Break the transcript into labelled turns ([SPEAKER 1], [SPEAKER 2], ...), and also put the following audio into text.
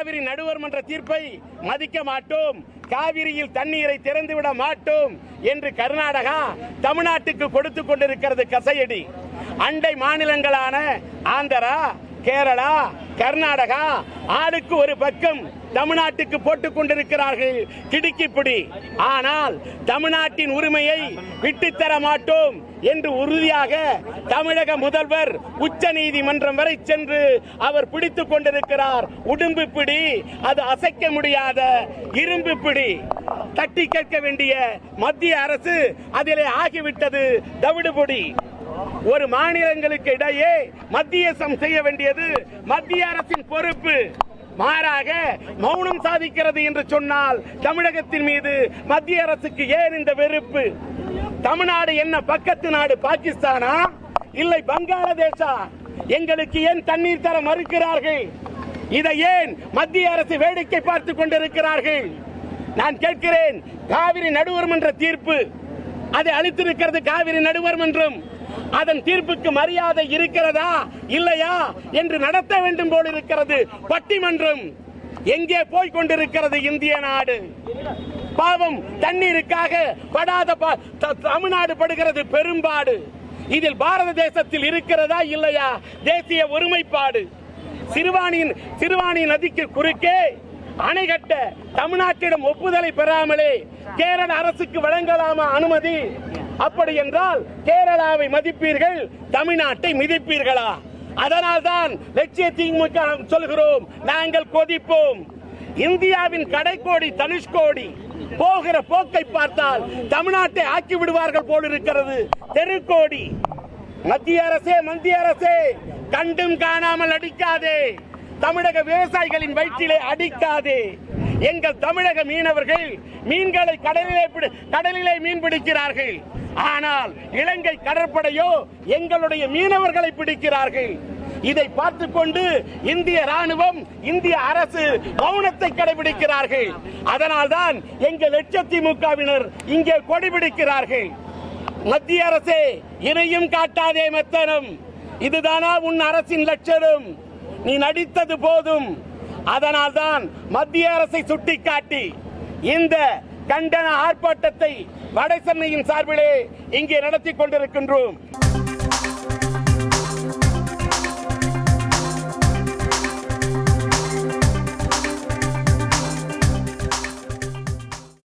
[SPEAKER 1] காவிரி நடுவர் மன்ற தீர்ப்பை மதிக்க மாட்டோம், காவிரியில் தண்ணீரை திறந்துவிட மாட்டோம் என்று கர்நாடகா தமிழ்நாட்டுக்கு கொடுத்து கொண்டிருக்கிறது கசையடி. அண்டை மாநிலங்களான ஆந்திரா, கேரளா, கர்நாடகா ஆளுக்கு ஒரு பக்கம் தமிழ்நாட்டுக்கு போட்டுக் கொண்டிருக்கிறார்கள் கிடுக்கிப்பிடி. ஆனால் தமிழ்நாட்டின் உரிமையை விட்டுத்தர மாட்டோம் என்று உறுதியாக தமிழக முதல்வர் உச்ச நீதிமன்றம் வரை சென்று அவர் பிடித்துக் கொண்டிருக்கிறார். உடும்பு பிடி, அது அசைக்க முடியாத இரும்பு பிடி. தட்டி கேட்க வேண்டிய மத்திய அரசு அதிலே ஆகிவிட்டது தவிடுபொடி. ஒரு மாநிலங்களுக்கு இடையே மத்தியஸ்தம் செய்ய வேண்டியது மத்திய அரசின் பொறுப்பு. மாறாக மௌனம் சாதிக்கிறது என்று சொன்னால் தமிழகத்தின் மீது மத்திய அரசுக்கு ஏன் இந்த வெறுப்பு? தமிழ்நாடு என்ன பக்கத்து நாடு பாகிஸ்தானா இல்லை பங்களாதேஷா? எங்களுக்கு ஏன் தண்ணீர் தர மறுக்கிறார்கள்? இதை ஏன் மத்திய அரசு வேடிக்கை பார்த்துக் கொண்டிருக்கிறார்கள்? நான் கேட்கிறேன், காவிரி நடுவர் மன்ற தீர்ப்பு அதை அளித்திருக்கிறது காவிரி நடுவர் மன்றம். அதன் தீர்ப்புக்கு மரியாதை இருக்கிறதா இல்லையா என்று நடத்த வேண்டும் போல் இருக்கிறது பட்டிமன்றம். எங்கே போய் கொண்டிருக்கிறது இந்திய நாடு? பாவம், தண்ணீருக்காக படாத தமிழ்நாடு படுகிறது பெரும்பாடு. இதில் பாரத தேசத்தில் இருக்கிறதா இல்லையா தேசிய ஒருமைப்பாடு? சிறுவாணி நதிக்கு குறுக்கே அணை கட்ட தமிழ்நாட்டிடம் ஒப்புதலை பெறாமலே கேரள அரசுக்கு வழங்கலாமா அனுமதி? அப்படி என்றால் கேரளாவை மதிப்பீர்கள், தமிழ்நாட்டை மிதிப்பீர்களா? அதனால்தான் லட்சியத்திமுக சொல்கிறோம், நாங்கள் கொதிப்போம். இந்தியாவின் கடைக்கோடி தனுஷ்கோடி போகிற போக்கை பார்த்தால் தமிழ்நாட்டை ஆக்கி விடுவார்கள் போல் இருக்கிறது தெருக்கோடி. மத்திய அரசே கண்டும் காணாமல் அடிக்காதே, தமிழக விவசாயிகளின் வயிற்றிலே அடிக்காதே. எங்கள் தமிழக மீனவர்கள் மீன்களை கடலிலே மீன் பிடிக்கிறார்கள். ஆனால் இலங்கை கடற்படையோ எங்களுடைய மீனவர்களை பிடிக்கிறார்கள். இதை பார்த்துக் கொண்டு இந்திய ராணுவம், இந்திய அரசு மௌனத்தை கடைபிடிக்கிறார்கள். அதனால்தான் எங்கள் லட்சத்திமுகவினர் இங்கே கொடி பிடிக்கிறார்கள். மத்திய அரசே, இணையும் காட்டாதே மெத்தனம். இதுதானா உன் அரசின் லட்சணம்? நீ நடித்தது போதும். அதனால்தான் மத்திய அரசை சுட்டிக்காட்டி இந்த கண்டன ஆர்ப்பாட்டத்தை வட சென்னையின் சார்பிலே இங்கே நடத்தி கொண்டிருக்கின்றோம்.